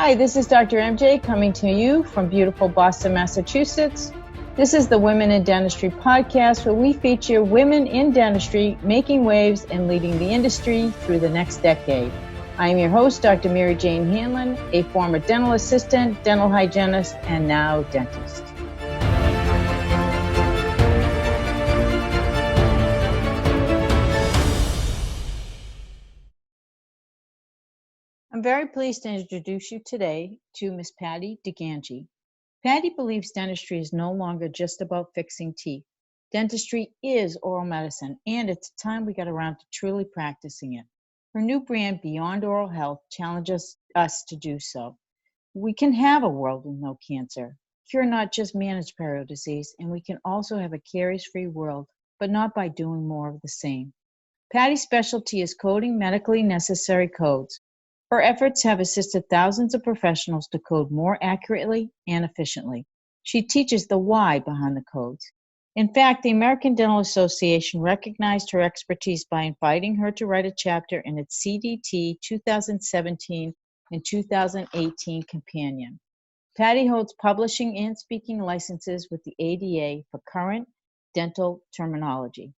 Hi, this is Dr. MJ coming to you from beautiful Boston, Massachusetts. This is the Women in Dentistry podcast, where we feature women in dentistry making waves and leading the industry through the next decade. I am your host, Dr. Mary Jane Hanlon, a former dental assistant, dental hygienist, and now dentist. I'm very pleased to introduce you today to Miss Patti DiGangi. Patti believes dentistry is no longer just about fixing teeth. Dentistry is oral medicine, and it's time we got around to truly practicing it. Her new brand, Beyond Oral Health, challenges us to do so. We can have a world with no cancer, cure not just manage periodontal disease, and we can also have a caries-free world, but not by doing more of the same. Patti's specialty is coding medically necessary codes. Her efforts have assisted thousands of professionals to code more accurately and efficiently. She teaches the why behind the codes. In fact, the American Dental Association recognized her expertise by inviting her to write a chapter in its CDT 2017 and 2018 companion. Patti holds publishing and speaking licenses with the ADA for current dental terminology.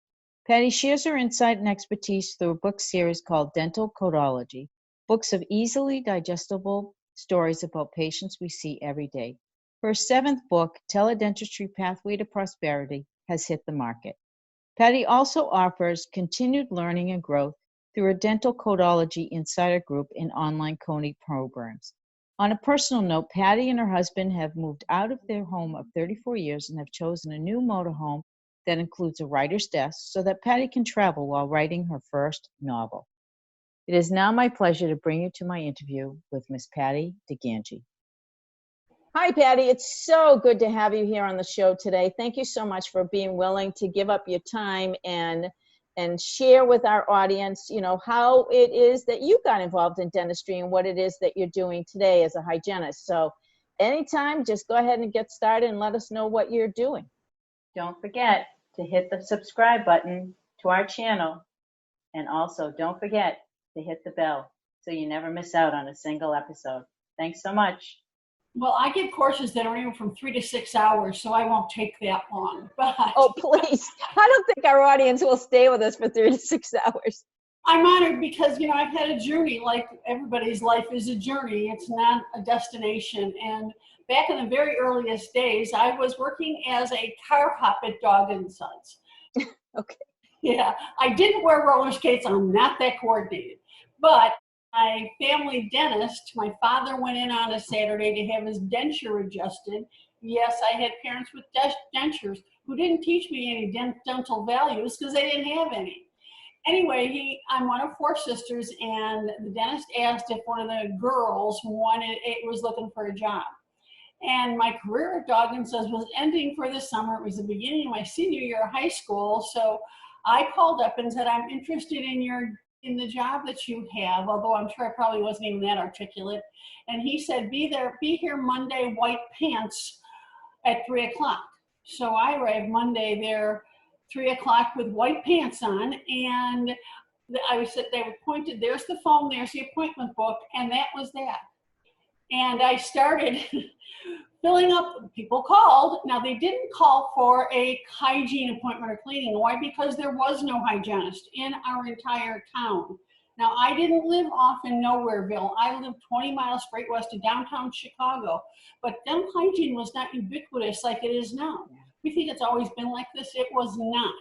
Patti shares her insight and expertise through a book series called Dental Codology. Books of easily digestible stories about patients we see every day. Her seventh book, Tele-Dentistry Pathway to Prosperity, has hit the market. Patti also offers continued learning and growth through a Dental Codology Insider Group and online coding programs. On a personal note, Patti and her husband have moved out of their home of 34 years and have chosen a new motorhome that includes a writer's desk so that Patti can travel while writing her first novel. It is now my pleasure to bring you to my interview with Miss Patti DiGangi. Hi, Patti. It's so good to have you here on the show today. Thank you so much for being willing to give up your time and share with our audience, how it is that you got involved in dentistry and what it is that you're doing today as a hygienist. So anytime, just go ahead and get started and let us know what you're doing. Don't forget to hit the subscribe button to our channel. And also, don't forget to hit the bell so you never miss out on a single episode. Thanks so much. Well, I give courses that are anywhere from 3 to 6 hours, so I won't take that long. But oh, please. I don't think our audience will stay with us for 3 to 6 hours. I'm honored because, I've had a journey. Like everybody's life is a journey. It's not a destination. And back in the very earliest days, I was working as a car hop at Dog and Sons. Okay. Yeah, I didn't wear roller skates. I'm not that coordinated. But my family dentist, my father went in on a Saturday to have his denture adjusted. Yes, I had parents with dentures who didn't teach me any dental values because they didn't have any. Anyway, I'm one of 4 sisters, and the dentist asked if one of the girls was looking for a job. And my career at Dog and Sons was ending for the summer. It was the beginning of my senior year of high school. So I called up and said, I'm interested in the job that you have, although I'm sure I probably wasn't even that articulate. And he said, be here Monday, white pants at 3 o'clock. So I arrived Monday there, 3 o'clock with white pants on. And they were pointed, there's the phone, there's the appointment book. And that was that. And I started filling up. People called. Now, they didn't call for a hygiene appointment or cleaning. Why? Because there was no hygienist in our entire town. Now, I didn't live off in Nowhereville. I lived 20 miles straight west of downtown Chicago. But dental hygiene was not ubiquitous like it is now. We think it's always been like this. It was not.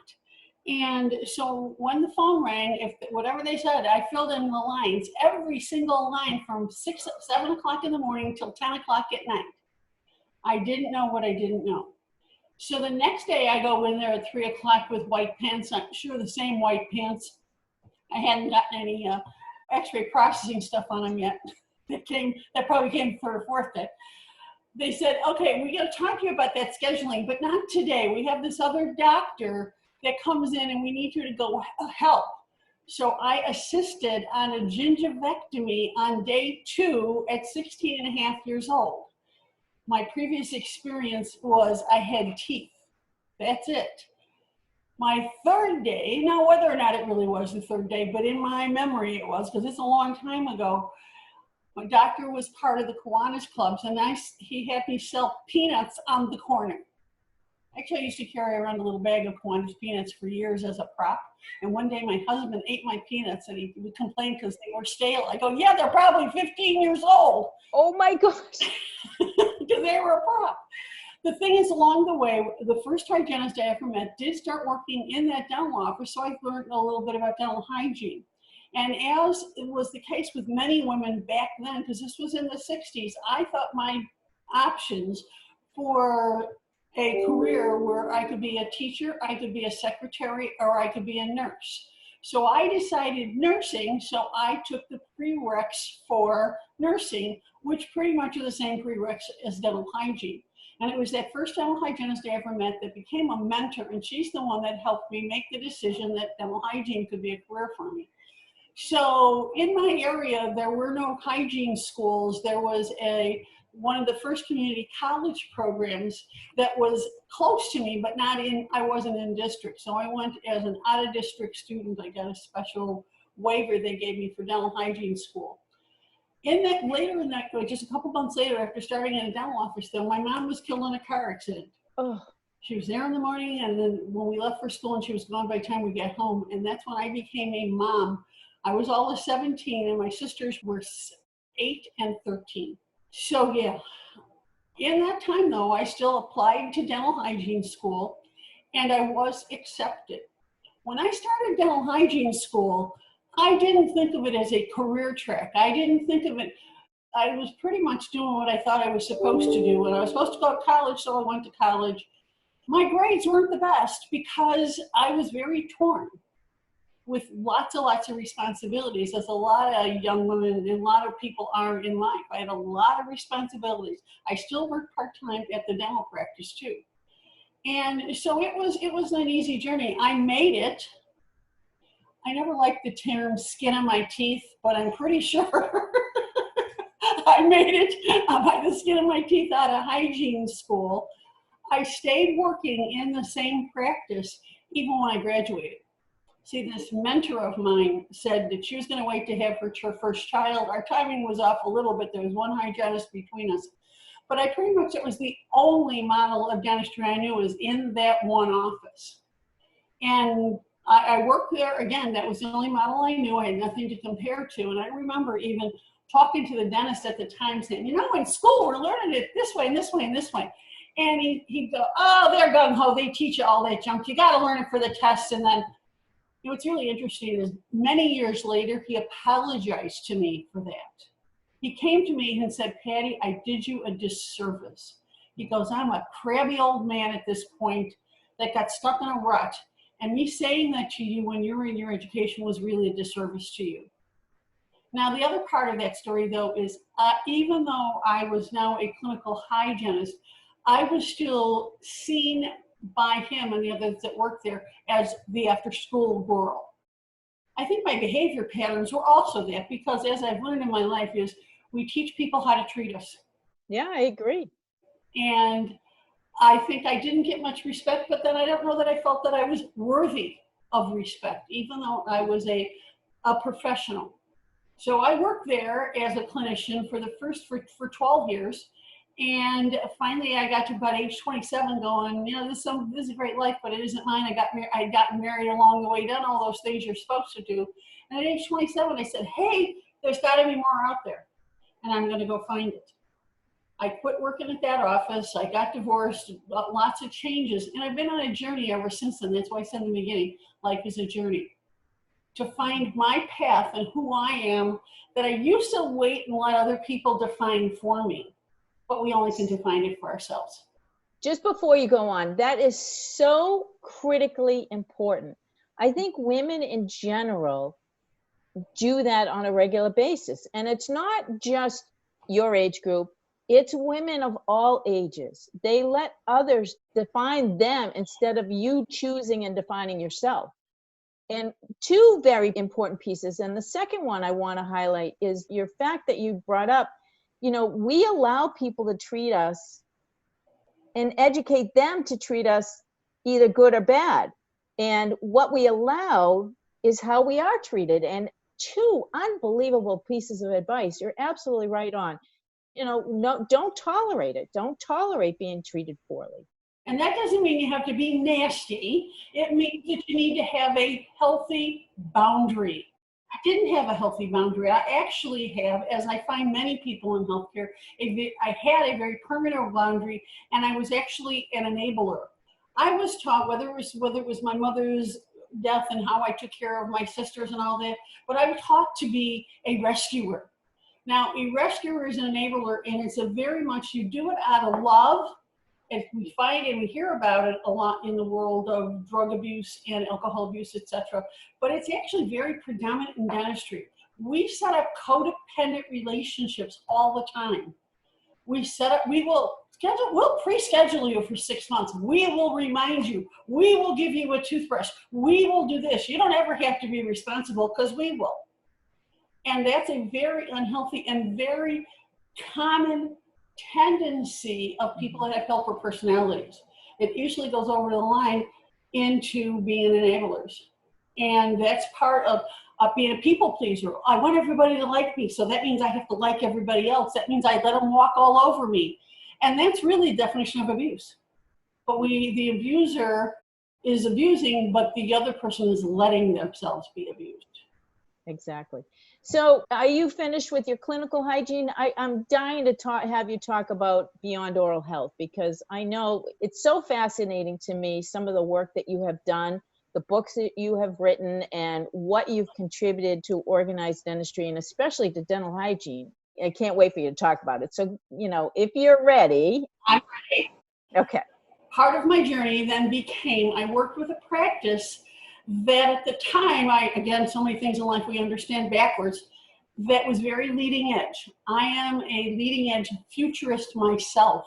And so when the phone rang, whatever they said, I filled in the lines, every single line from 7 o'clock in the morning till 10 o'clock at night. I didn't know what I didn't know. So the next day I go in there at 3 o'clock with white pants on, sure, the same white pants. I hadn't gotten any x-ray processing stuff on them yet. That probably came third or fourth day. They said, okay, we got to talk to you about that scheduling, but not today. We have this other doctor that comes in and we need you to go help. So I assisted on a gingivectomy on day 2 at 16 and a half years old. My previous experience was I had teeth. That's it. My third day, now whether or not it really was the third day, but in my memory it was, because it's a long time ago, My doctor was part of the Kiwanis clubs, and he had me sell peanuts on the corner. Actually, I used to carry around a little bag of Kiwanis peanuts for years as a prop. And one day my husband ate my peanuts and he would complain because they were stale. I go, yeah, they're probably 15 years old. Oh my gosh. Because they were a prop. The thing is, along the way, the first hygienist I ever met did start working in that dental office, so I learned a little bit about dental hygiene. And as it was the case with many women back then, because this was in the 60s, I thought my options for a career where I could be a teacher, I could be a secretary, or I could be a nurse. So I decided nursing, so I took the prereqs for nursing, which pretty much are the same prereqs as dental hygiene. And it was that first dental hygienist I ever met that became a mentor, and she's the one that helped me make the decision that dental hygiene could be a career for me. So in my area, there were no hygiene schools. There was one of the first community college programs that was close to me, but I wasn't in district. So I went as an out-of-district student. I got a special waiver they gave me for dental hygiene school. Just a couple months later, after starting in a dental office, though, my mom was killed in a car accident. Oh. She was there in the morning, and then when we left for school, and she was gone by the time we got home. And that's when I became a mom. I was all of 17, and my sisters were 8 and 13. So yeah, in that time though, I still applied to dental hygiene school, and I was accepted. When I started dental hygiene school, I didn't think of it as a career track. I didn't think of it, I was pretty much doing what I thought I was supposed to do. And I was supposed to go to college, so I went to college. My grades weren't the best because I was very torn with lots of responsibilities, as a lot of young women and a lot of people are in life. I had a lot of responsibilities. I still worked part-time at the dental practice too. And so it was an easy journey. I made it. I never liked the term skin on my teeth, but I'm pretty sure I made it by the skin of my teeth out of hygiene school. I stayed working in the same practice even when I graduated. See, this mentor of mine said that she was going to wait to have her first child. Our timing was off a little bit. There was one hygienist between us. But it was the only model of dentistry I knew was in that one office. And I worked there, again, that was the only model I knew. I had nothing to compare to. And I remember even talking to the dentist at the time saying, in school we're learning it this way and this way and this way. And he'd go, oh, they're gung-ho. They teach you all that junk. You got to learn it for the test. And then, what's really interesting is many years later, he apologized to me for that. He came to me and said, Patti, I did you a disservice. He goes, I'm a crabby old man at this point that got stuck in a rut. And me saying that to you when you were in your education was really a disservice to you. Now, the other part of that story, though, is even though I was now a clinical hygienist, I was still seen by him and the others that worked there as the after-school girl. I think my behavior patterns were also that, because as I've learned in my life is we teach people how to treat us. Yeah, I agree. And I think I didn't get much respect, but then I don't know that I felt that I was worthy of respect, even though I was a professional. So I worked there as a clinician for 12 years. And finally, I got to about age 27 going, this is a great life, but it isn't mine. I got married along the way, done all those things you're supposed to do. And at age 27, I said, hey, there's got to be more out there. And I'm going to go find it. I quit working at that office. I got divorced, lots of changes. And I've been on a journey ever since then. That's why I said in the beginning, life is a journey. To find my path and who I am, that I used to wait and let other people define for me. But we only can define it for ourselves. Just before you go on, that is so critically important. I think women in general do that on a regular basis. And it's not just your age group, it's women of all ages. They let others define them instead of you choosing and defining yourself. And two very important pieces. And the second one I want to highlight is your fact that you brought up, we allow people to treat us and educate them to treat us either good or bad. And what we allow is how we are treated. And two unbelievable pieces of advice. You're absolutely right on. No, don't tolerate it. Don't tolerate being treated poorly. And that doesn't mean you have to be nasty. It means that you need to have a healthy boundary. I didn't have a healthy boundary. I actually have, as I find many people in healthcare, I had a very permanent boundary, and I was actually an enabler. I was taught, whether it was my mother's death and how I took care of my sisters and all that, but I was taught to be a rescuer. Now, a rescuer is an enabler, and it's a very much, you do it out of love. And we find and we hear about it a lot in the world of drug abuse and alcohol abuse, etc. But it's actually very predominant in dentistry. We set up codependent relationships all the time. We'll pre-schedule you for 6 months. We will remind you. We will give you a toothbrush. We will do this. You don't ever have to be responsible, because we will. And that's a very unhealthy and very common tendency of people that have helper personalities. It usually goes over the line into being enablers. And that's part of being a people pleaser. I want everybody to like me, so that means I have to like everybody else. That means I let them walk all over me. And that's really the definition of abuse. But the abuser is abusing, but the other person is letting themselves be abused. Exactly. So are you finished with your clinical hygiene? I'm dying to have you talk about Beyond Oral Health, because I know it's so fascinating to me, some of the work that you have done, the books that you have written, and what you've contributed to organized dentistry, and especially to dental hygiene. I can't wait for you to talk about it. So, if you're ready. I'm ready. Okay. Part of my journey then became, I worked with a practice that at the time, again, so many things in life we understand backwards, that was very leading edge. I am a leading edge futurist myself.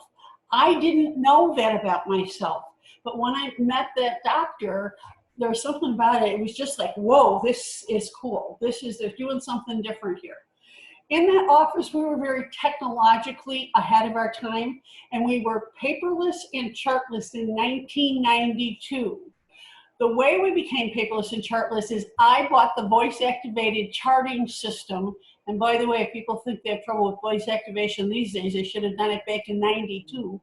I didn't know that about myself. But when I met that doctor, there was something about it. It was just like, whoa, this is cool. They're doing something different here. In that office, we were very technologically ahead of our time, and we were paperless and chartless in 1992. The way we became paperless and chartless is I bought the voice-activated charting system. And by the way, if people think they have trouble with voice activation these days, they should have done it back in 92.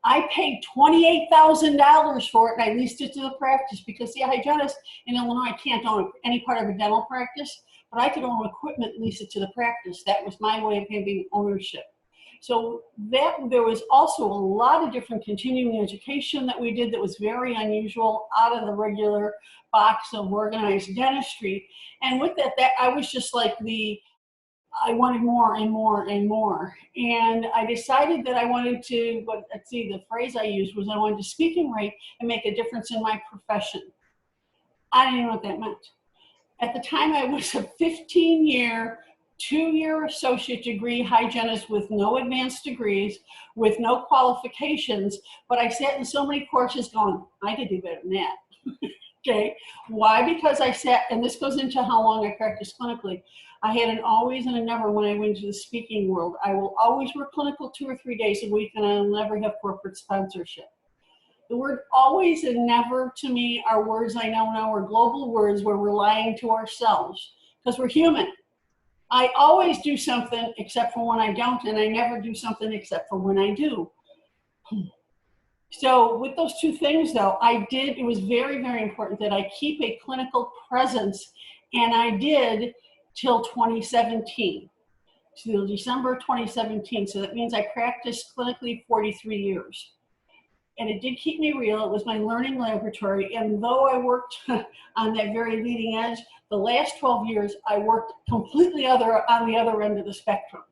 I paid $28,000 for it, and I leased it to the practice, because the hygienist in Illinois can't own any part of a dental practice, but I could own equipment and lease it to the practice. That was my way of having ownership. So there was also a lot of different continuing education that we did that was very unusual, out of the regular box of organized dentistry. And with that I was just like I wanted more and more and more. And I decided that I wanted to, the phrase I used was I wanted to speak and write and make a difference in my profession. I didn't know what that meant. At the time, I was a 15-year, 2-year associate degree hygienist with no advanced degrees, with no qualifications, but I sat in so many courses going, I could do better than that. Okay, why? Because I sat, and this goes into how long I practiced clinically. I had an always and a never when I went into the speaking world. I will always work clinical 2 or 3 days a week, and I'll never have corporate sponsorship. The word always and never to me are words I know now are global words where we're lying to ourselves, because we're human. I always do something except for when I don't, and I never do something except for when I do. So with those two things, though, it was very, very important that I keep a clinical presence, and I did till 2017, till December 2017. So that means I practiced clinically 43 years. And it did keep me real. It was my learning laboratory. And though I worked on that very leading edge, the last 12 years, I worked completely on the other end of the spectrum.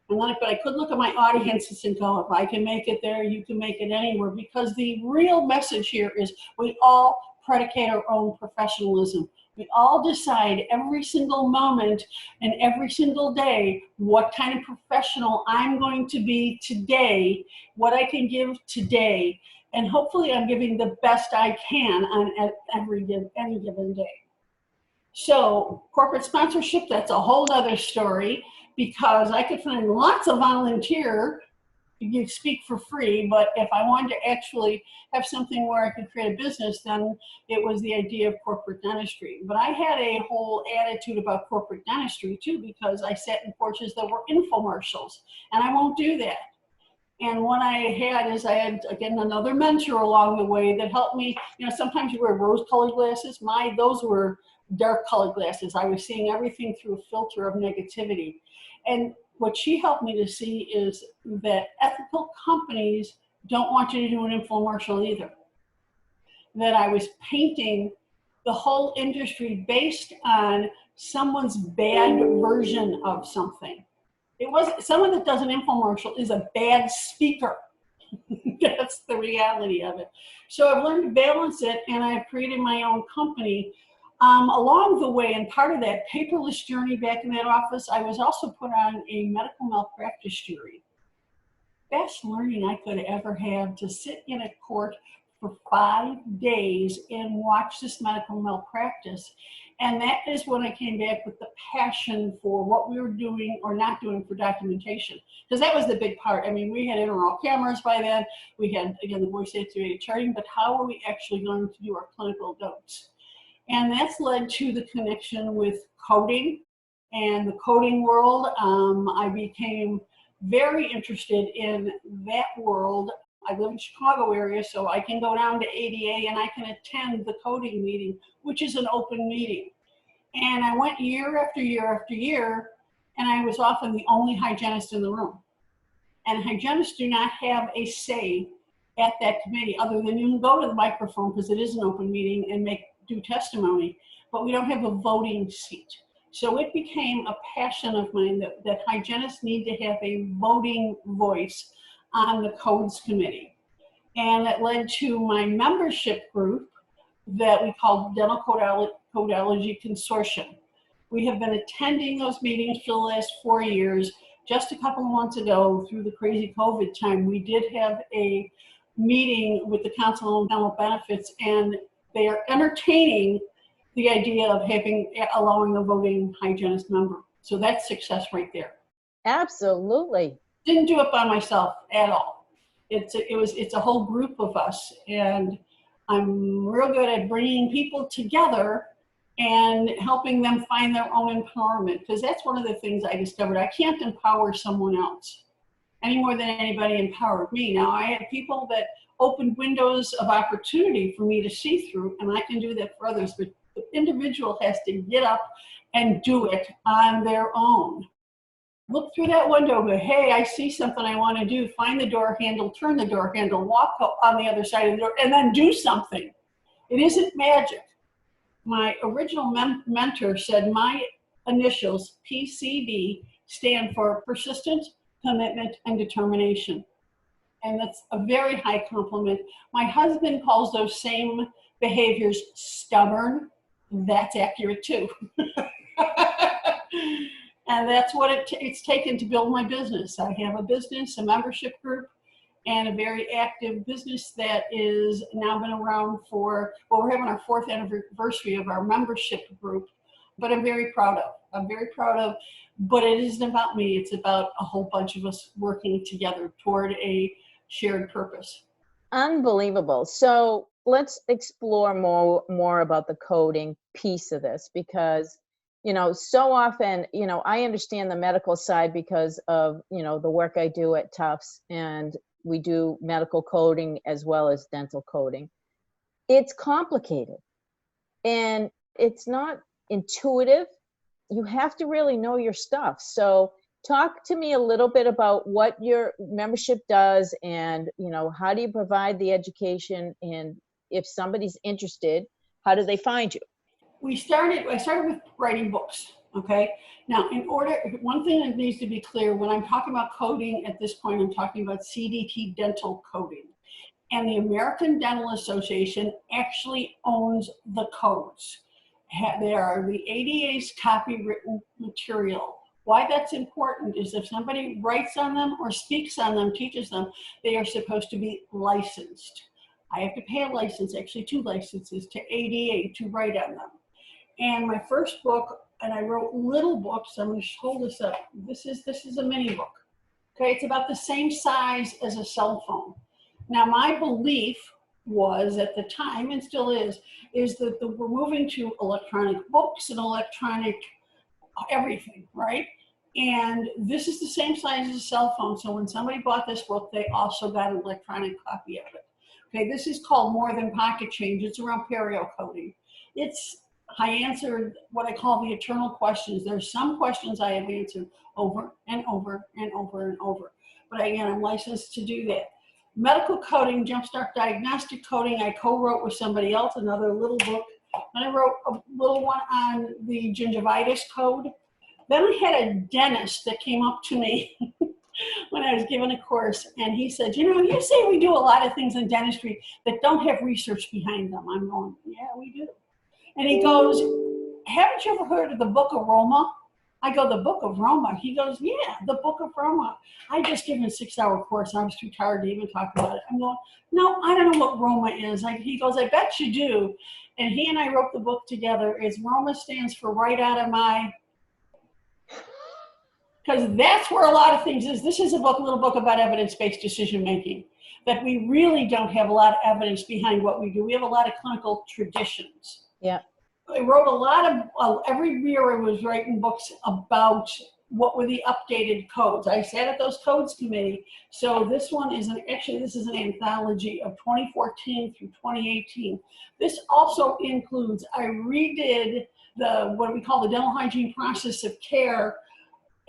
But I could look at my audiences and go, if I can make it there, you can make it anywhere. Because the real message here is we all predicate our own professionalism. We all decide every single moment and every single day what kind of professional I'm going to be today, what I can give today, and hopefully I'm giving the best I can on any given day. So corporate sponsorship, that's a whole other story, because I could find lots of volunteer you speak for free, but if I wanted to actually have something where I could create a business, then it was the idea of corporate dentistry. But I had a whole attitude about corporate dentistry too, because I sat in porches that were infomercials, and I won't do that. And what I had is I had, again, another mentor along the way that helped me. You know, sometimes you wear rose-colored glasses. Those were dark-colored glasses. I was seeing everything through a filter of negativity. And what she helped me to see is that ethical companies don't want you to do an infomercial either. That I was painting the whole industry based on someone's bad version of something. It wasn't, someone that does an infomercial is a bad speaker. That's the reality of it. So I've learned to balance it, and I've created my own company. Along the way, and part of that paperless journey back in that office, I was also put on a medical malpractice jury. Best learning I could ever have, to sit in a court for 5 days and watch this medical malpractice. And that is when I came back with the passion for what we were doing or not doing for documentation. Because that was the big part. I mean, we had intraoral cameras by then. We had, again, the voice activated charting, but how are we actually going to do our clinical notes? And that's led to the connection with coding and the coding world. I became very interested in that world. I live in the Chicago area, so I can go down to ADA and I can attend the coding meeting, which is an open meeting. And I went year after year after year, and I was often the only hygienist in the room. And hygienists do not have a say at that committee, other than you can go to the microphone because it is an open meeting and do testimony, but we don't have a voting seat. So it became a passion of mine that hygienists need to have a voting voice on the codes committee. And it led to my membership group that we called Dental Codology Consortium. We have been attending those meetings for the last 4 years. Just a couple of months ago, through the crazy COVID time, we did have a meeting with the Council on Dental Benefits, and they are entertaining the idea of allowing a voting hygienist member. So that's success right there. Absolutely. Didn't do it by myself at all. It's a whole group of us, and I'm real good at bringing people together and helping them find their own empowerment, because that's one of the things I discovered. I can't empower someone else any more than anybody empowered me. Now, I have people that opened windows of opportunity for me to see through, and I can do that for others, but the individual has to get up and do it on their own. Look through that window, go, hey, I see something I want to do. Find the door handle, turn the door handle, walk on the other side of the door, and then do something. It isn't magic. My original mentor said my initials, PCD, stand for persistent, commitment, and determination. And that's a very high compliment. My husband calls those same behaviors stubborn. That's accurate too. And that's what it's taken to build my business. I have a business, a membership group, and a very active business that is now been around for, well, we're having our 4th anniversary of our membership group, but I'm very proud of, but it isn't about me. It's about a whole bunch of us working together toward a shared purpose. Unbelievable. So let's explore more about the coding piece of this, because so often, I understand the medical side because of, the work I do at Tufts, and we do medical coding as well as dental coding. It's complicated and it's not intuitive. You have to really know your stuff. So talk to me a little bit about what your membership does, and, how do you provide the education, and if somebody's interested, how do they find you? I started with writing books, okay? Now, one thing that needs to be clear, when I'm talking about coding at this point, I'm talking about CDT dental coding. And the American Dental Association actually owns the codes. They are the ADA's copywritten material. Why that's important is if somebody writes on them or speaks on them, teaches them, they are supposed to be licensed. I have to pay a license, actually 2 licenses, to ADA to write on them. And my first book, and I wrote little books, I'm going to hold this up. This is a mini book, Okay, it's about the same size as a cell phone. Now, my belief was at the time, and still is that we're moving to electronic books and electronic everything, right? And this is the same size as a cell phone. So when somebody bought this book, they also got an electronic copy of it. Okay, this is called More Than Pocket Change. It's around perio coding. I answered what I call the eternal questions. There's some questions I have answered over and over and over and over. But again, I'm licensed to do that. Medical coding, Jumpstart Diagnostic Coding, I co-wrote with somebody else, another little book. And I wrote a little one on the gingivitis code. Then I had a dentist that came up to me when I was giving a course, and he said, you know, you say we do a lot of things in dentistry that don't have research behind them. I'm going, yeah, we do. And he goes, haven't you ever heard of the Book of Roma? I go, the Book of Roma? He goes, yeah, the Book of Roma. I just given a 6-hour course. I was too tired to even talk about it. I'm going, no, I don't know what Roma is. He goes, I bet you do. And he and I wrote the book together. Roma stands for right out of my, because that's where a lot of things is. This is a little book about evidence-based decision making, that we really don't have a lot of evidence behind what we do. We have a lot of clinical traditions. Yeah. I wrote a lot of, every year I was writing books about what were the updated codes. I sat at those codes committee. So this one is this is an anthology of 2014 through 2018. This also includes, I redid what we call the dental hygiene process of care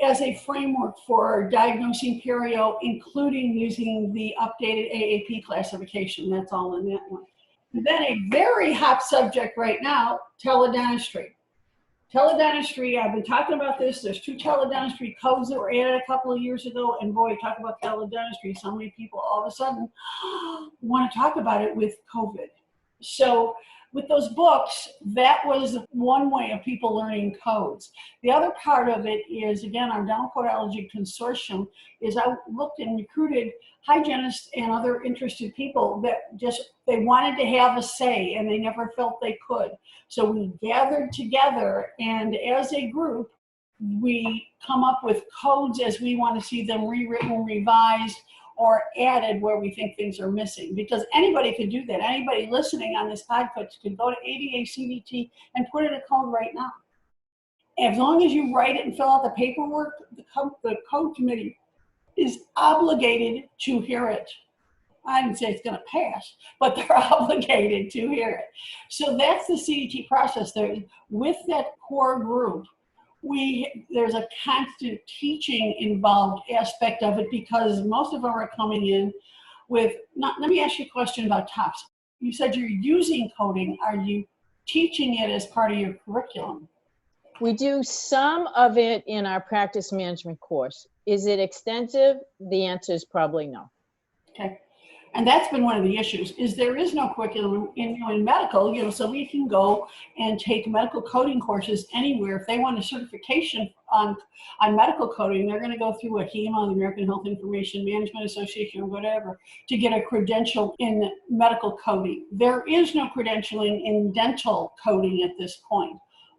as a framework for diagnosing perio, including using the updated AAP classification. That's all in that one. And then a very hot subject right now, Tele-Dentistry. Tele-Dentistry, I've been talking about this. There's 2 Tele-Dentistry codes that were added a couple of years ago. And boy, talk about Tele-Dentistry. So many people all of a sudden want to talk about it with COVID. So with those books, that was one way of people learning codes. The other part of it is, again, our Dental Codology Consortium is I looked and recruited hygienists and other interested people that they wanted to have a say and they never felt they could. So we gathered together, and as a group, we come up with codes as we want to see them rewritten, revised, or added where we think things are missing, because anybody could do that. Anybody listening on this podcast could go to ADA CDT and put in a code right now. As long as you write it and fill out the paperwork, the code committee is obligated to hear it. I didn't say it's going to pass, but they're obligated to hear it. So that's the CDT process. With that core group, there's a constant teaching involved aspect of it, because most of them are coming in with, let me ask you a question about TOPS. You said you're using coding. Are you teaching it as part of your curriculum? We do some of it in our practice management course. Is it extensive? The answer is probably no. Okay. And that's been one of the issues, is there is no curriculum in medical, so we can go and take medical coding courses anywhere. If they want a certification on medical coding, they're going to go through a HEMA, the American Health Information Management Association, or whatever, to get a credential in medical coding. There is no credentialing in dental coding at this point.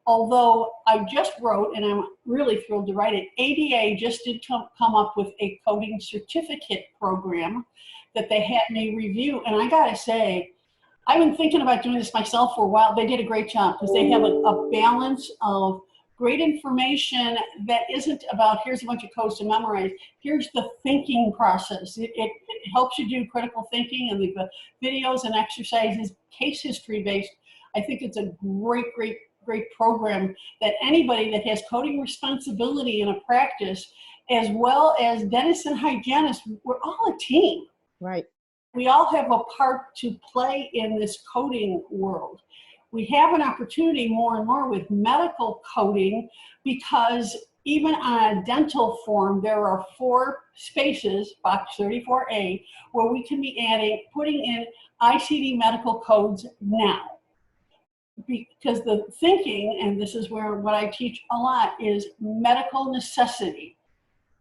Although I just wrote, and I'm really thrilled to write it, ADA just did come up with a coding certificate program that they had me review. And I gotta say, I've been thinking about doing this myself for a while. They did a great job, because they have a balance of great information that isn't about here's a bunch of codes to memorize. Here's the thinking process. It helps you do critical thinking, and the videos and exercises, case history based. I think it's a great program that anybody that has coding responsibility in a practice, as well as dentists and hygienists, we're all a team. Right. We all have a part to play in this coding world. We have an opportunity more and more with medical coding, because even on a dental form, there are 4 spaces, box 34A, where we can be putting in ICD medical codes now. Because the thinking, and this is where what I teach a lot, is medical necessity.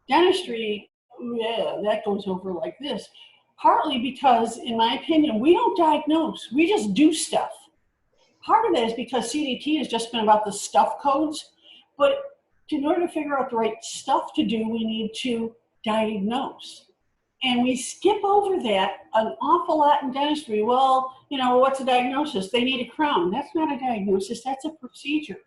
Dentistry, yeah, that goes over like this. Partly because, in my opinion, we don't diagnose, we just do stuff. Part of that is because CDT has just been about the stuff codes, but in order to figure out the right stuff to do, we need to diagnose. And we skip over that an awful lot in dentistry. Well, you know, what's a diagnosis? They need a crown. That's not a diagnosis, that's a procedure.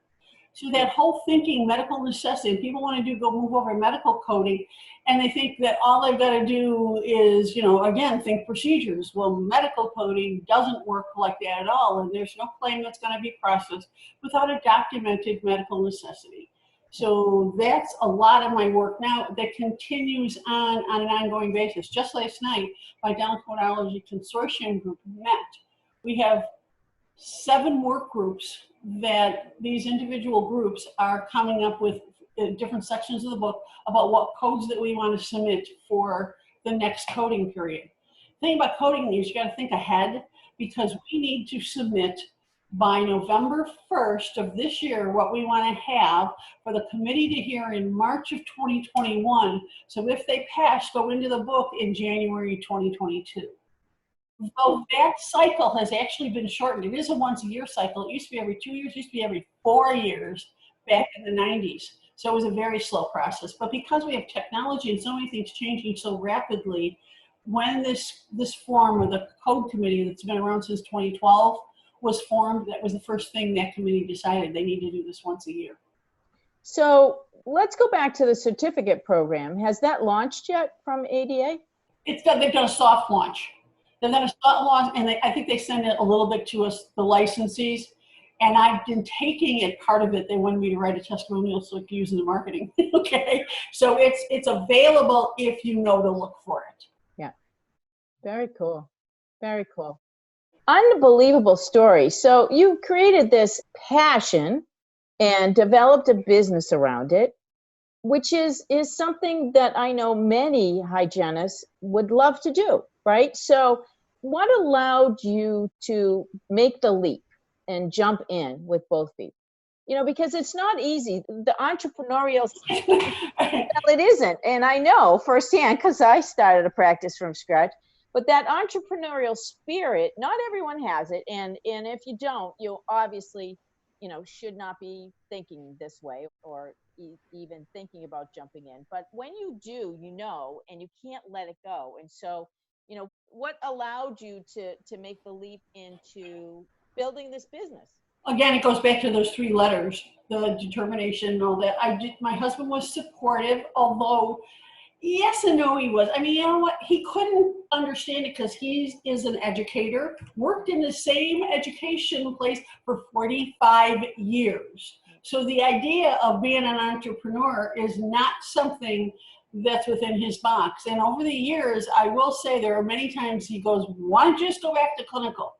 So that whole thinking medical necessity, people want to go move over to medical coding, and they think that all they've got to do is, you know, again, think procedures. Well, medical coding doesn't work like that at all, and there's no claim that's going to be processed without a documented medical necessity. So that's a lot of my work now that continues on an ongoing basis. Just last night, my Dental Codology Consortium group met. We have 7 work groups that these individual groups are coming up with different sections of the book about what codes that we want to submit for the next coding period. The thing about coding is you got to think ahead, because we need to submit by November 1st of this year what we want to have for the committee to hear in March of 2021. So if they pass, go into the book in January 2022. So that cycle has actually been shortened. It is a once-a-year cycle. It used to be every 2 years, it used to be every 4 years back in the 90s. So it was a very slow process. But because we have technology and so many things changing so rapidly, when this forum, or the code committee that's been around since 2012 was formed, that was the first thing that committee decided. They need to do this once a year. So let's go back to the certificate program. Has that launched yet from ADA? They've done a soft launch. They've done a soft launch, and I think they send it a little bit to us, the licensees. And I've been taking it, part of it, they wanted me to write a testimonial so I could use it in the marketing. Okay, so it's available if you know to look for it. Yeah, very cool, very cool. Unbelievable story. So you created this passion and developed a business around it, which is something that I know many hygienists would love to do, right? So what allowed you to make the leap and jump in with both feet? You know, because it's not easy. The entrepreneurial, well, it isn't. And I know firsthand, because I started a practice from scratch. But that entrepreneurial spirit, not everyone has it. And if you don't, you obviously, you know, should not be thinking this way, or even thinking about jumping in. But when you do, you know, and you can't let it go. And so, you know, what allowed you to make the leap into building this business? Again, it goes back to those 3 letters, the determination and all that. My husband was supportive, although yes and no, he was. I mean, you know what? He couldn't understand it because he is an educator, worked in the same education place for 45 years. So the idea of being an entrepreneur is not something that's within his box. And over the years, I will say there are many times he goes, why don't you just go back to clinical?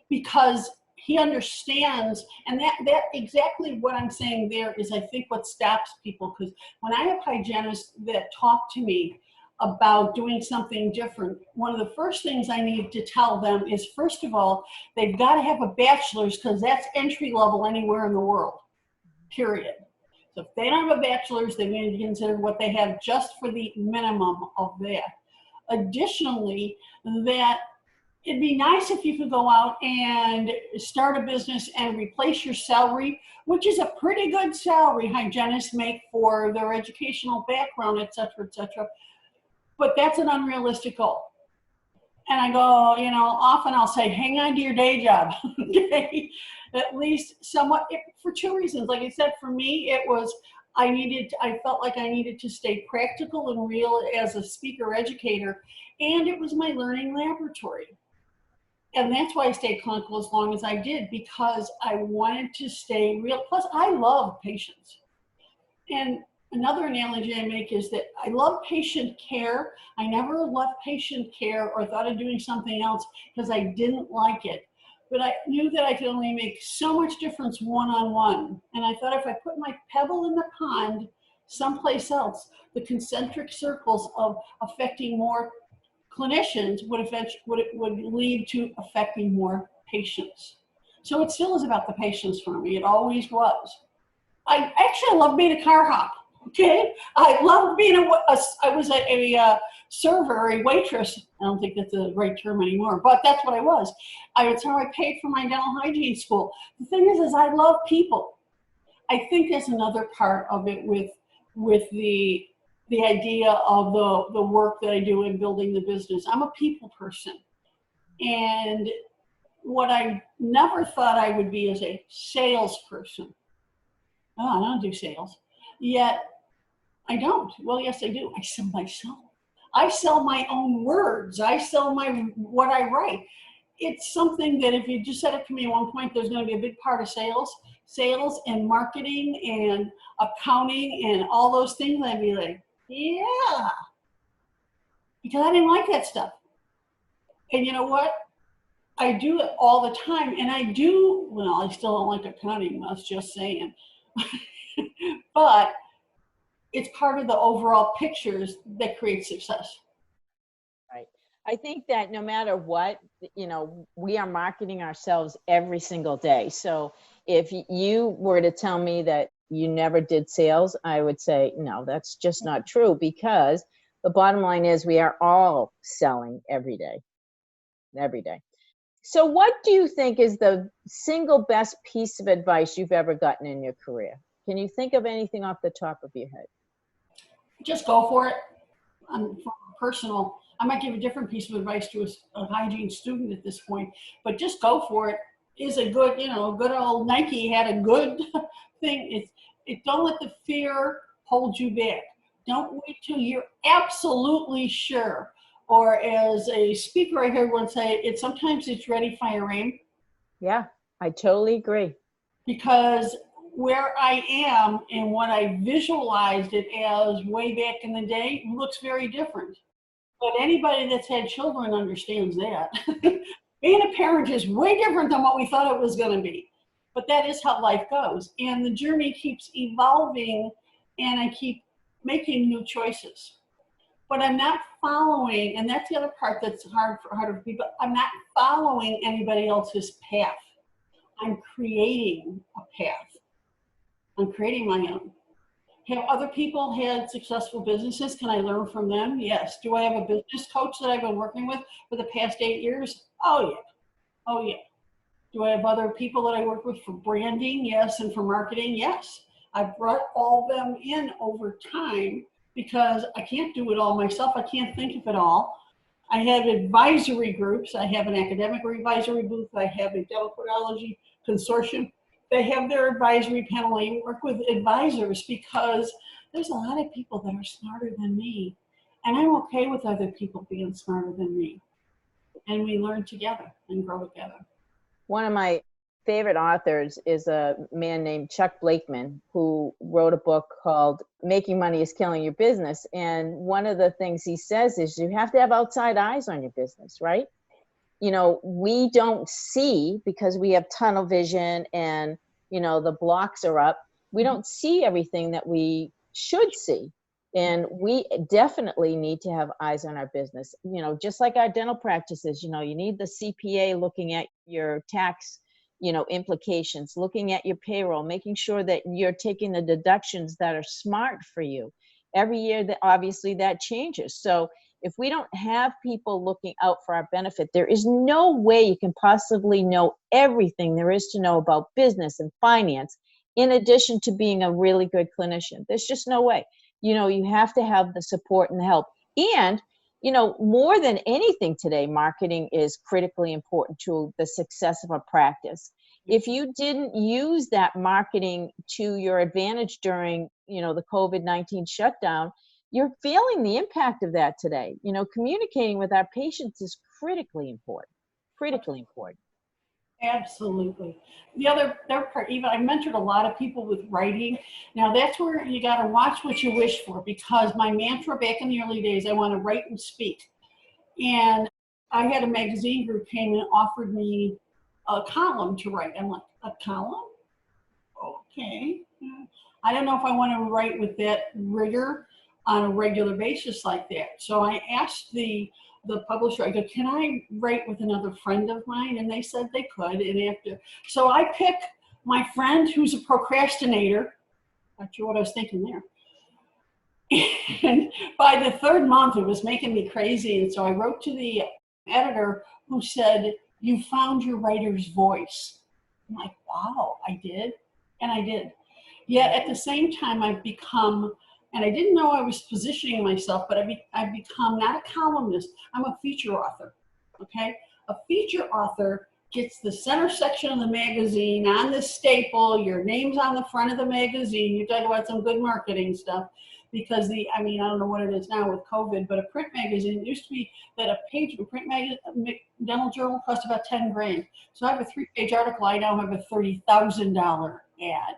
Because he understands, and that exactly what I'm saying there is, I think, what stops people. Because when I have hygienists that talk to me about doing something different, one of the first things I need to tell them is, first of all, they've got to have a bachelor's, because that's entry level anywhere in the world, period. So if they don't have a bachelor's, they need to consider what they have just for the minimum of that. Additionally, that it'd be nice if you could go out and start a business and replace your salary, which is a pretty good salary hygienists make for their educational background, et cetera, et cetera. But that's an unrealistic goal. And I go, you know, often I'll say, hang on to your day job, okay? At least somewhat, for 2 reasons. Like I said, for me, it was, I felt like I needed to stay practical and real as a speaker educator, and it was my learning laboratory. And that's why I stayed clinical as long as I did, because I wanted to stay real. Plus, I love patients. And another analogy I make is that I love patient care. I never left patient care or thought of doing something else because I didn't like it. But I knew that I could only make so much difference one-on-one. And I thought if I put my pebble in the pond someplace else, the concentric circles of affecting more clinicians would lead to affecting more patients. So it still is about the patients for me. It always was. I actually love being a car hop. Okay, I love being I was a server, a waitress. I don't think that's a great term anymore, but that's what I was. It's how I paid for my dental hygiene school. The thing is I love people. I think that's another part of it with the the idea of the work that I do in building the business. I'm a people person. And what I never thought I would be is a salesperson. Oh, I don't do sales. Yet I don't. Well, yes, I do. I sell myself. I sell my own words. I sell what I write. It's something that if you just said it to me at one point, there's going to be a big part of sales and marketing and accounting and all those things. I'd be like, yeah, because I didn't like that stuff. And you know what? I do it all the time. And I still don't like accounting, that's just saying. But it's part of the overall pictures that create success. Right. I think that no matter what, we are marketing ourselves every single day. So if you were to tell me that you never did sales, I would say, no, that's just not true, because the bottom line is we are all selling every day. So what do you think is the single best piece of advice you've ever gotten in your career? Can you think of anything off the top of your head? Just go for it. Personal. I might give a different piece of advice to a hygiene student at this point, but just go for it. Is a good, good old Nike had a good thing. Don't let the fear hold you back. Don't wait till you're absolutely sure. Or as a speaker I heard once say, sometimes it's ready, fire, aim. Yeah, I totally agree. Because where I am and what I visualized it as way back in the day looks very different. But anybody that's had children understands that. Being a parent is way different than what we thought it was going to be. But that is how life goes. And the journey keeps evolving, and I keep making new choices. But I'm not following, and that's the other part that's harder for people, I'm not following anybody else's path. I'm creating a path. I'm creating my own. Have other people had successful businesses? Can I learn from them? Yes. Do I have a business coach that I've been working with for the past 8 years? Oh, yeah. Oh, yeah. Do I have other people that I work with for branding? Yes. And for marketing? Yes. I've brought all them in over time because I can't do it all myself. I can't think of it all. I have advisory groups. I have an academic advisory booth. I have a dental cardiology consortium. They have their advisory panel. I work with advisors because there's a lot of people that are smarter than me. And I'm okay with other people being smarter than me. And we learn together and grow together. One of my favorite authors is a man named Chuck Blakeman, who wrote a book called Making Money is Killing Your Business. And one of the things he says is you have to have outside eyes on your business, right? We don't see, because we have tunnel vision and, the blocks are up. We don't see everything that we should see. And we definitely need to have eyes on our business. Just like our dental practices, you need the CPA looking at your tax, implications, looking at your payroll, making sure that you're taking the deductions that are smart for you. Every year, that obviously that changes. So if we don't have people looking out for our benefit, there is no way you can possibly know everything there is to know about business and finance, in addition to being a really good clinician. There's just no way. You have to have the support and the help. And, more than anything today, marketing is critically important to the success of a practice. If you didn't use that marketing to your advantage during, the COVID-19 shutdown, you're feeling the impact of that today. Communicating with our patients is critically important. Absolutely. The other part, even I mentored a lot of people with writing. Now that's where you got to watch what you wish for, because my mantra back in the early days, I want to write and speak. And I had a magazine group came and offered me a column to write. I'm like, a column? Okay. I don't know if I want to write with that rigor on a regular basis like that. So I asked the publisher, I go, can I write with another friend of mine? And they said they could. So I picked my friend who's a procrastinator. Not sure what I was thinking there. And by the third month, it was making me crazy. And so I wrote to the editor, who said, you found your writer's voice. I'm like, wow, I did. And I did. Yet at the same time, I've become And I didn't know I was positioning myself, but I've become not a columnist, I'm a feature author, okay? A feature author gets the center section of the magazine on the staple, your name's on the front of the magazine, you talk about some good marketing stuff, because I don't know what it is now with COVID, but a print magazine, it used to be that a page of a print dental journal cost about 10 grand. So I have a 3-page article, I now have a $30,000 ad.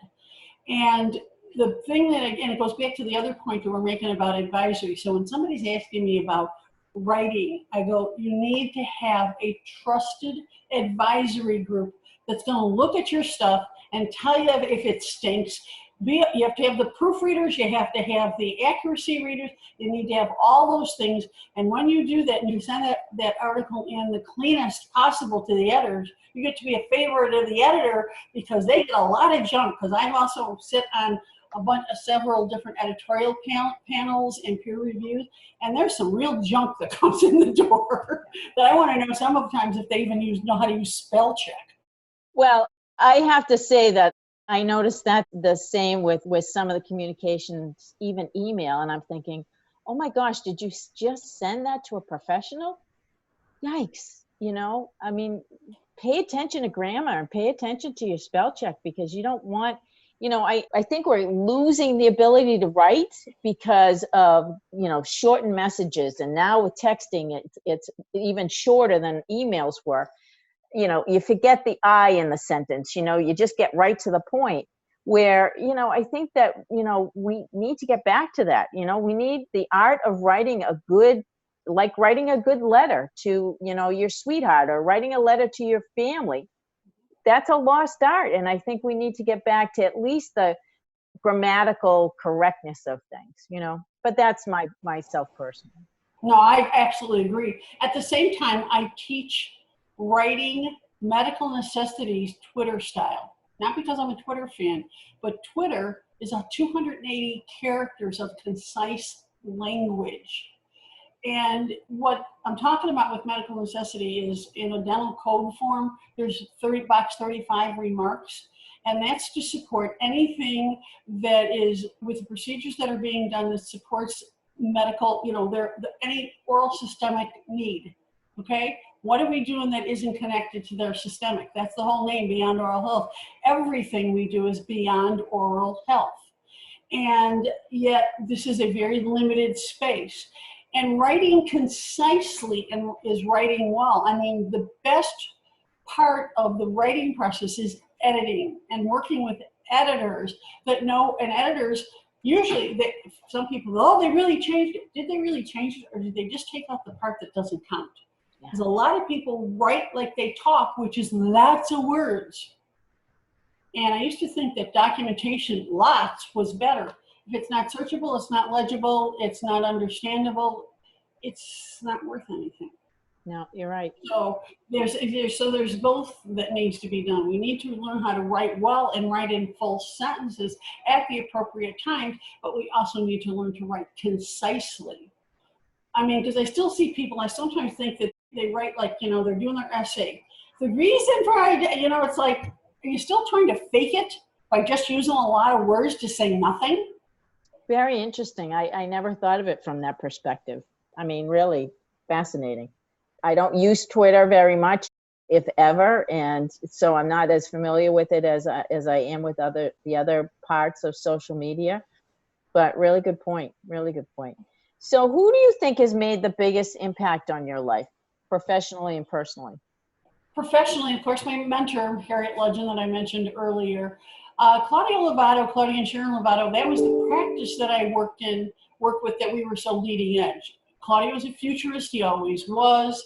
And the thing that, again, it goes back to the other point that we're making about advisory. So when somebody's asking me about writing, I go, you need to have a trusted advisory group that's going to look at your stuff and tell you if it stinks. You have to have the proofreaders, you have to have the accuracy readers, you need to have all those things. And when you do that and you send that article in the cleanest possible to the editors, you get to be a favorite of the editor because they get a lot of junk. Because I also sit on several different editorial panels and peer reviews, and there's some real junk that comes in the door that I want to know sometimes if they even know how to use spell check. Well, I have to say that I noticed that the same with some of the communications, even email, and I'm thinking, oh my gosh, did you just send that to a professional? Yikes. Pay attention to grammar and pay attention to your spell check, because you don't want, I think we're losing the ability to write because of, shortened messages. And now with texting, it's even shorter than emails were. You forget the I in the sentence, you just get right to the point, where, I think that, we need to get back to that. We need the art of writing writing a good letter to, your sweetheart, or writing a letter to your family. That's a lost art. And I think we need to get back to at least the grammatical correctness of things, but that's myself personally. No, I absolutely agree. At the same time, I teach writing medical necessities Twitter style. Not because I'm a Twitter fan, but Twitter is a 280 characters of concise language. And what I'm talking about with medical necessity is in a dental code form, there's box 35 remarks. And that's to support anything that is with the procedures that are being done that supports medical, any oral systemic need. Okay? What are we doing that isn't connected to their systemic? That's the whole name, Beyond Oral Health. Everything we do is beyond oral health. And yet this is a very limited space. And writing concisely is writing well. The best part of the writing process is editing and working with editors that know, and editors, usually some people, they really changed it. Did they really change it, or did they just take out the part that doesn't count? Because a lot of people write like they talk, which is lots of words. And I used to think that documentation, lots, was better. If it's not searchable, it's not legible, it's not understandable, it's not worth anything. No, you're right. So there's both that needs to be done. We need to learn how to write well and write in full sentences at the appropriate times, but we also need to learn to write concisely. Because I still see people, I sometimes think that they write like, they're doing their essay. The reason for, it's like, are you still trying to fake it by just using a lot of words to say nothing? Very interesting. I never thought of it from that perspective. Really fascinating. I don't use Twitter very much, if ever, and so I'm not as familiar with it as I am with the other parts of social media. But really good point. Really good point. So who do you think has made the biggest impact on your life, professionally and personally? Professionally, of course, my mentor, Harriet Legend, that I mentioned earlier. Claudia and Sharon Lovato, that was the practice that I worked with, that we were so leading edge. Claudia was a futurist, he always was.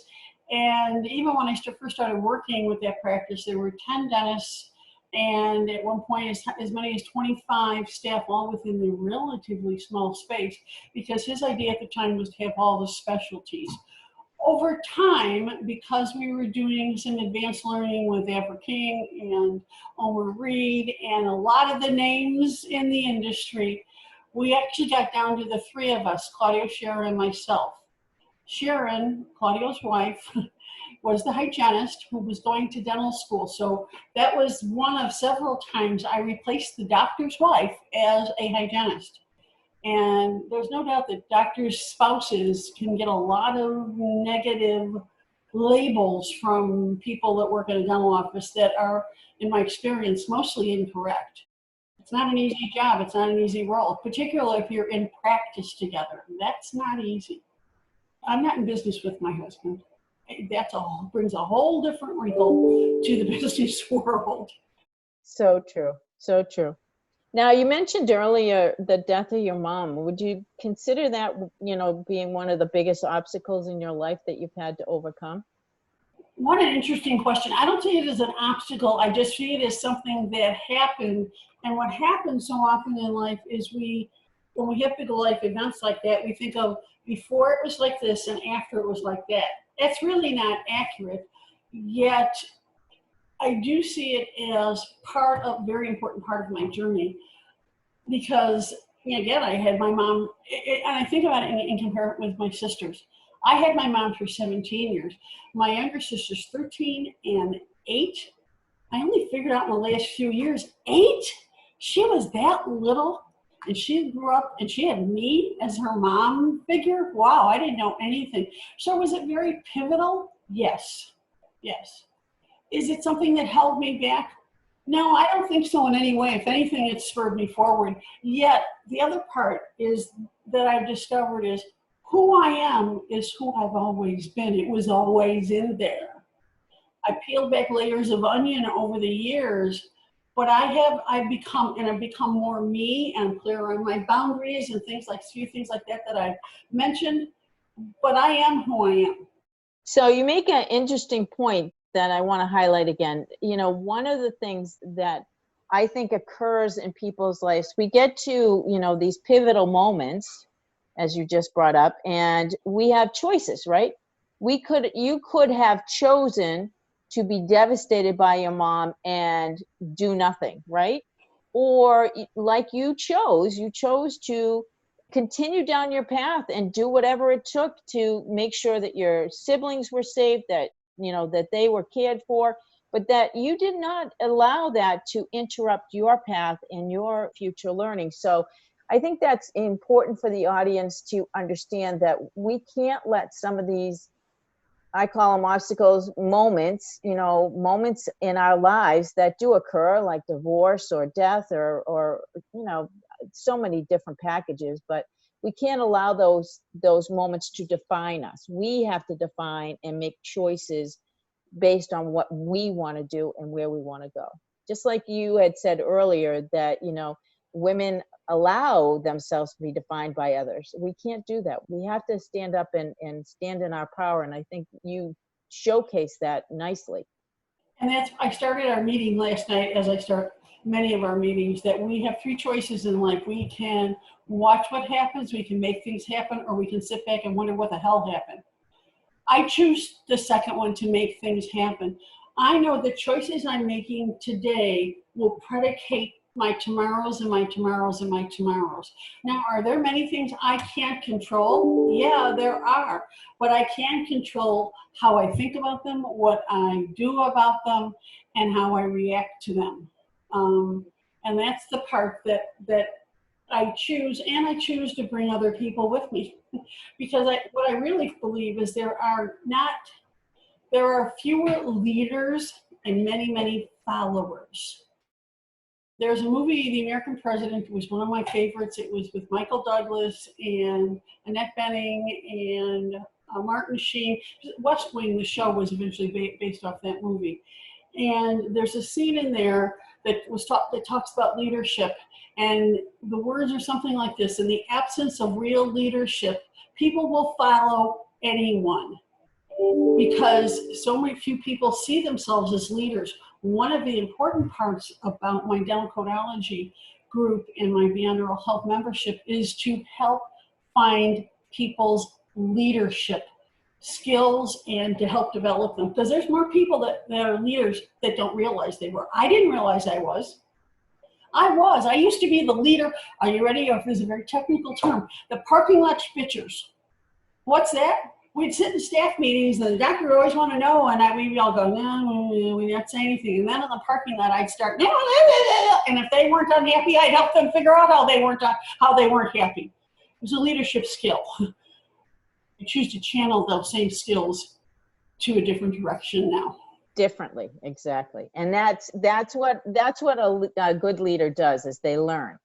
And even when I first started working with that practice, there were 10 dentists, and at one point as many as 25 staff, all within the relatively small space, because his idea at the time was to have all the specialties. Over time, because we were doing some advanced learning with Afra King and Omer Reed and a lot of the names in the industry, we actually got down to the three of us, Claudia, Sharon, and myself. Sharon, Claudio's wife, was the hygienist who was going to dental school. So that was one of several times I replaced the doctor's wife as a hygienist. And there's no doubt that doctors' spouses can get a lot of negative labels from people that work in a dental office that are, in my experience, mostly incorrect. It's not an easy job. It's not an easy role, particularly if you're in practice together. That's not easy. I'm not in business with my husband. That's brings a whole different wrinkle to the business world. So true. So true. Now, you mentioned earlier the death of your mom. Would you consider that, being one of the biggest obstacles in your life that you've had to overcome? What an interesting question. I don't see it as an obstacle. I just see it as something that happened. And what happens so often in life is when we have big life events like that, we think of before it was like this and after it was like that. That's really not accurate. Yet I do see it as very important part of my journey, because again, I had my mom, and I think about it and compare it with my sisters. I had my mom for 17 years. My younger sister's 13 and 8. I only figured out in the last few years, 8? She was that little, and she grew up and she had me as her mom figure. Wow, I didn't know anything. So was it very pivotal? Yes. Yes. Is it something that held me back? No, I don't think so in any way. If anything, it spurred me forward. Yet, the other part is that I've discovered is who I am is who I've always been. It was always in there. I peeled back layers of onion over the years, but I've become more me, and clearer on my boundaries and few things like that I've mentioned, but I am who I am. So you make an interesting point that I want to highlight again. One of the things that I think occurs in people's lives, we get to, these pivotal moments, as you just brought up, and we have choices, right? You could have chosen to be devastated by your mom and do nothing, right? Or like you chose to continue down your path and do whatever it took to make sure that your siblings were safe, that that they were cared for, but that you did not allow that to interrupt your path and your future learning. So I think that's important for the audience to understand, that we can't let some of these, I call them obstacles, moments in our lives that do occur, like divorce or death or so many different packages, but we can't allow those moments to define us. We have to define and make choices based on what we want to do and where we want to go. Just like you had said earlier that, women allow themselves to be defined by others. We can't do that. We have to stand up and stand in our power. And I think you showcase that nicely. And I started our meeting last night, as I start many of our meetings, that we have 3 choices in life. We can watch what happens, we can make things happen, or we can sit back and wonder what the hell happened. I choose the second one, to make things happen. I know the choices I'm making today will predicate my tomorrows and my tomorrows and my tomorrows. Now, are there many things I can't control? Yeah, there are. But I can control how I think about them, what I do about them, and how I react to them. And that's the part that I choose, and I choose to bring other people with me. Because what I really believe is there are fewer leaders and many, many followers. There's a movie, The American President, was one of my favorites. It was with Michael Douglas and Annette Bening and Martin Sheen. West Wing, the show, was eventually based off that movie. And there's a scene in there that talks about leadership. And the words are something like this: in the absence of real leadership, people will follow anyone, because so many few people see themselves as leaders. One of the important parts about my dental codology group and my Beyond Oral Health membership is to help find people's leadership skills and to help develop them. Because there's more people that are leaders that don't realize they were. I didn't realize I was. I used to be the leader. Are you ready? Or this is a very technical term. The parking lot bitchers. What's that? we'd sit in staff meetings, and the doctor would always want to know, and we'd all go, no, we not say anything. And then in the parking lot, I'd start, no, and if they weren't unhappy, I'd help them figure out how they weren't happy. It was a leadership skill. You choose to channel those same skills to a different direction now. Differently, exactly. And that's what a good leader does, is they learn,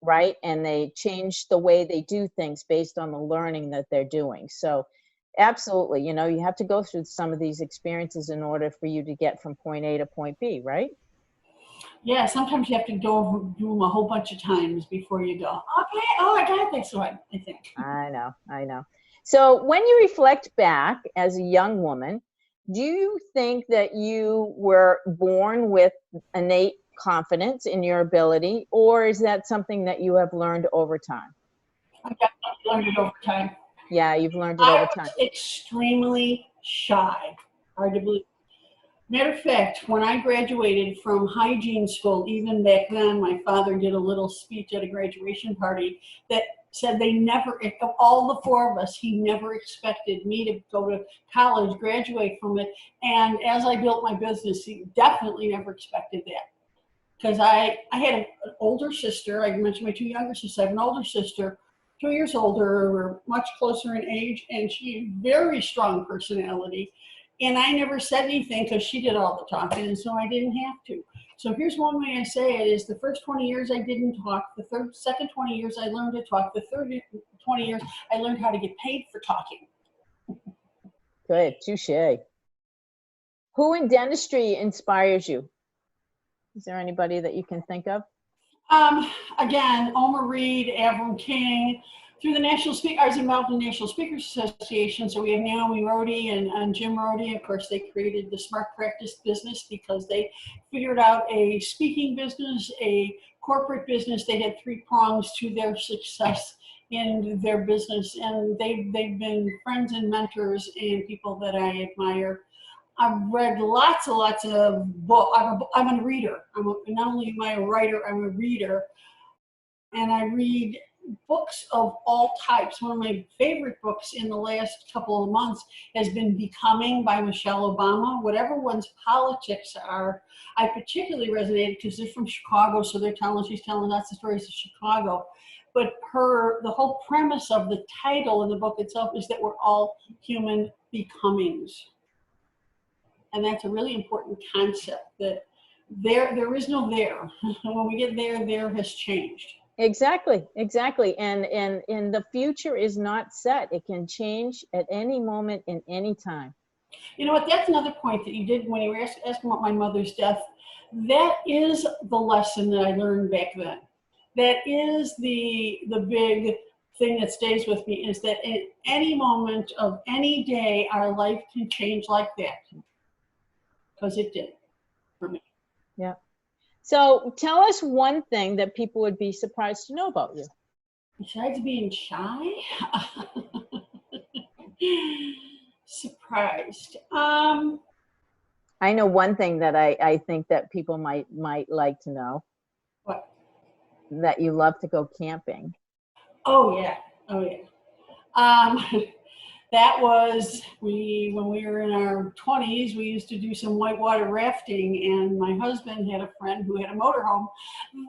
right? And they change the way they do things based on the learning that they're doing. So absolutely, you know, you have to go through some of these experiences in order for you to get from point A to point B, right? Yeah, sometimes you have to go do them a whole bunch of times before you go, okay, oh, I got this one, I think. I know. So when you reflect back as a young woman, do you think that you were born with innate confidence in your ability, or is that something that you have learned over time? I definitely learned it over time. Yeah, you've learned it over time. I was extremely shy, hard to believe. Matter of fact, when I graduated from hygiene school, even back then, my father did a little speech at a graduation party that said they never, of all the four of us, he never expected me to go to college, graduate from it. And as I built my business, he definitely never expected that. Because I had an older sister. I mentioned my two younger sisters. I have an older sister, 2 years older. We're much closer in age, and she had a very strong personality. And I never said anything because she did all the talking, and so I didn't have to. So here's one way I say it is the first 20 years I didn't talk. The second 20 years I learned to talk. The third 20 years I learned how to get paid for talking. Good, touche. Who in dentistry inspires you? Is there anybody that you can think of? Again, Omar Reed, Avram King. Through the I was involved in the National Speakers Association, so we have Naomi Rohde and Jim Rohde. Of course, they created the Smart Practice business because they figured out a speaking business, a corporate business. They had three prongs to their success in their business, and they've been friends and mentors and people that I admire. I've read lots and lots of books. I'm a reader. Not only am I a writer, I'm a reader, and I read books of all types. One of my favorite books in the last couple of months has been Becoming by Michelle Obama. Whatever one's politics are, I particularly resonated because they're from Chicago, so she's telling lots of stories of Chicago. But the whole premise of the title in the book itself is that we're all human becomings. And that's a really important concept, that there is no there. When we get there has changed. Exactly. And the future is not set. It can change at any moment in any time. You know what, that's another point that you did when you were asking about my mother's death. That is the lesson that I learned back then. That is the big thing that stays with me, is that in any moment of any day, our life can change like that. Because it did for me. Yeah. So tell us one thing that people would be surprised to know about you. Besides being shy? Surprised. I know one thing that I think that people might like to know. What? That you love to go camping. Oh yeah. That was, when we were in our 20s, we used to do some whitewater rafting, and my husband had a friend who had a motorhome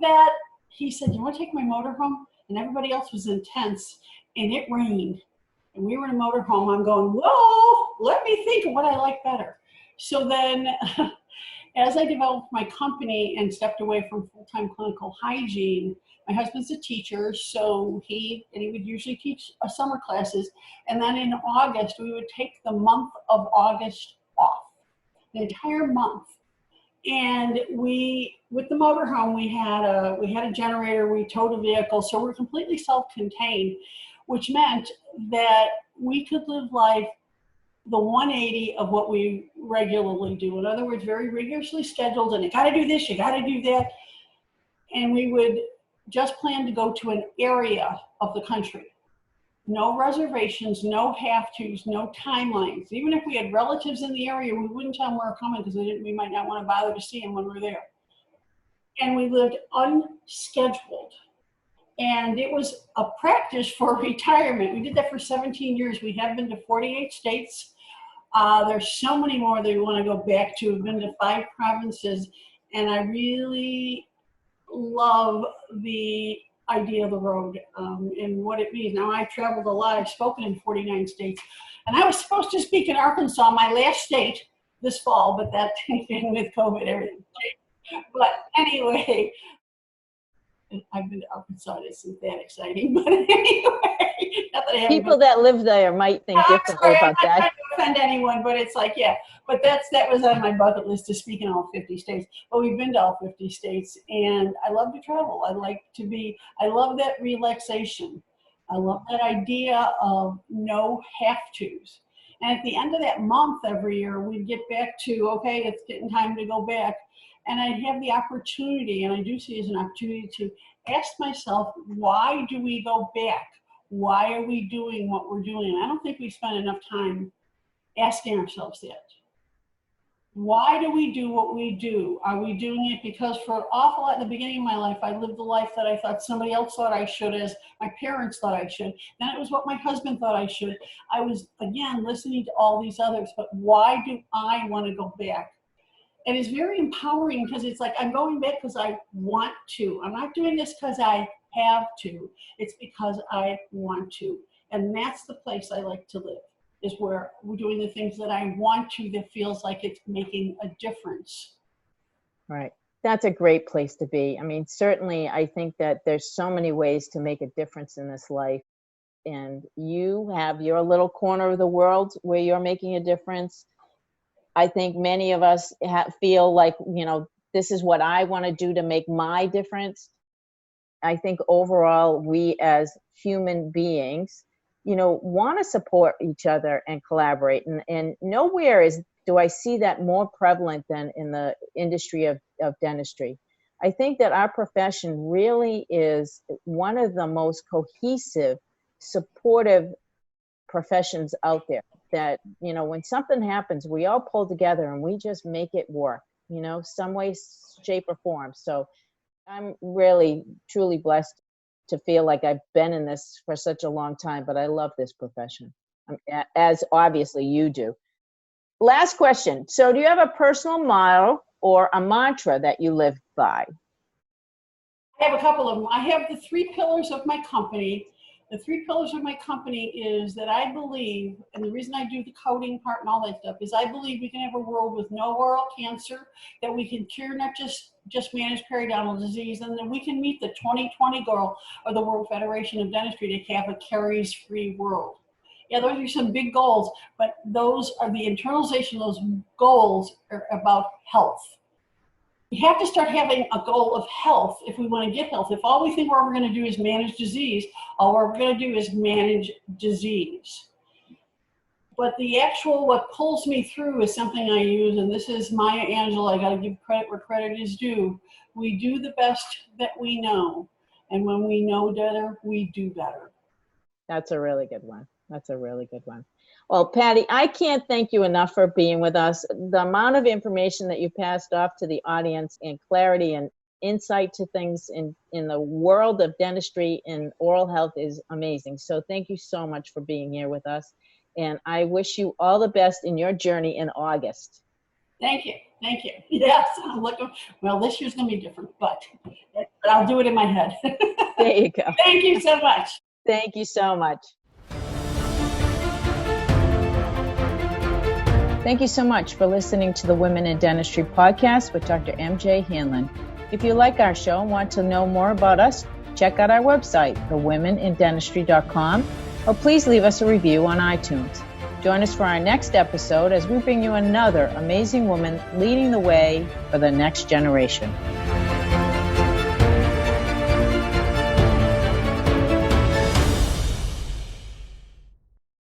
that he said, you want to take my motorhome? And everybody else was in tents, and it rained. And we were in a motorhome. I'm going, whoa, let me think of what I like better. So then as I developed my company and stepped away from full-time clinical hygiene, my husband's a teacher, so he would usually teach summer classes. And then in August, we would take the month of August off, the entire month. And with the motorhome, we had a generator, we towed a vehicle, so we're completely self-contained, which meant that we could live life the 180 of what we regularly do. In other words, very rigorously scheduled, and you got to do this, you got to do that. And we would just plan to go to an area of the country. No reservations, no have-tos, no timelines. Even if we had relatives in the area, we wouldn't tell them we were coming because we might not want to bother to see them when we're there. And we lived unscheduled. And it was a practice for retirement. We did that for 17 years. We have been to 48 states. There's so many more that we want to go back to. We've been to 5 provinces, and I really love the idea of the road and what it means. Now, I've traveled a lot. I've spoken in 49 states, and I was supposed to speak in Arkansas, my last state, this fall, but that with COVID, everything changed. But anyway, I've been to Arkansas. It isn't that exciting, but anyway, not that I haven't People that live there might think differently about that. I'm not trying to offend anyone, but it's like, yeah. But that was on my bucket list to speak in all 50 states. But we've been to all 50 states, and I love to travel. I love that relaxation. I love that idea of no have-tos. And at the end of that month every year, we'd get back to, okay, it's getting time to go back. And I'd have the opportunity, and I do see it as an opportunity to ask myself, why do we go back? Why are we doing what we're doing? And I don't think we spend enough time asking ourselves that. Why do we do what we do? Are we doing it because for an awful lot at the beginning of my life, I lived the life that I thought somebody else thought I should, as my parents thought I should. Then it was what my husband thought I should. I was, again, listening to all these others, but why do I want to go back? And it's very empowering because it's like, I'm going back because I want to. I'm not doing this because I have to. It's because I want to. And that's the place I like to live, is where we're doing the things that I want to, that feels like it's making a difference. Right. That's a great place to be. I mean, certainly, I think that there's so many ways to make a difference in this life. And you have your little corner of the world where you're making a difference. I think many of us feel like, this is what I want to do to make my difference. I think overall, we as human beings, want to support each other and collaborate. And nowhere do I see that more prevalent than in the industry of dentistry. I think that our profession really is one of the most cohesive, supportive professions out there. That, when something happens, we all pull together and we just make it work, some way, shape, or form. So I'm really, truly blessed to feel like I've been in this for such a long time, but I love this profession, as obviously you do. Last question. So do you have a personal motto or a mantra that you live by? I have a couple of them. I have the 3 pillars of my company. The 3 pillars of my company is that I believe, and the reason I do the coding part and all that stuff, is I believe we can have a world with no oral cancer, that we can cure, not just manage periodontal disease, and that we can meet the 2020 goal of the World Federation of Dentistry to have a caries-free world. Yeah, those are some big goals, but those are the internalization of those goals are about health. We have to start having a goal of health if we want to get health. If all we think we're going to do is manage disease, all we're going to do is manage disease. But the actual, what pulls me through is something I use, and this is Maya Angelou. I got to give credit where credit is due. We do the best that we know, and when we know better, we do better. That's a really good one. That's a really good one. Well, Patti, I can't thank you enough for being with us. The amount of information that you passed off to the audience, and clarity and insight to things in the world of dentistry and oral health is amazing. So thank you so much for being here with us. And I wish you all the best in your journey in August. Thank you. Thank you. Yes, I'm looking. Well, this year's going to be different, but I'll do it in my head. There you go. Thank you so much. Thank you so much. Thank you so much for listening to the Women in Dentistry podcast with Dr. MJ Hanlon. If you like our show and want to know more about us, check out our website, thewomenindentistry.com, or please leave us a review on iTunes. Join us for our next episode as we bring you another amazing woman leading the way for the next generation.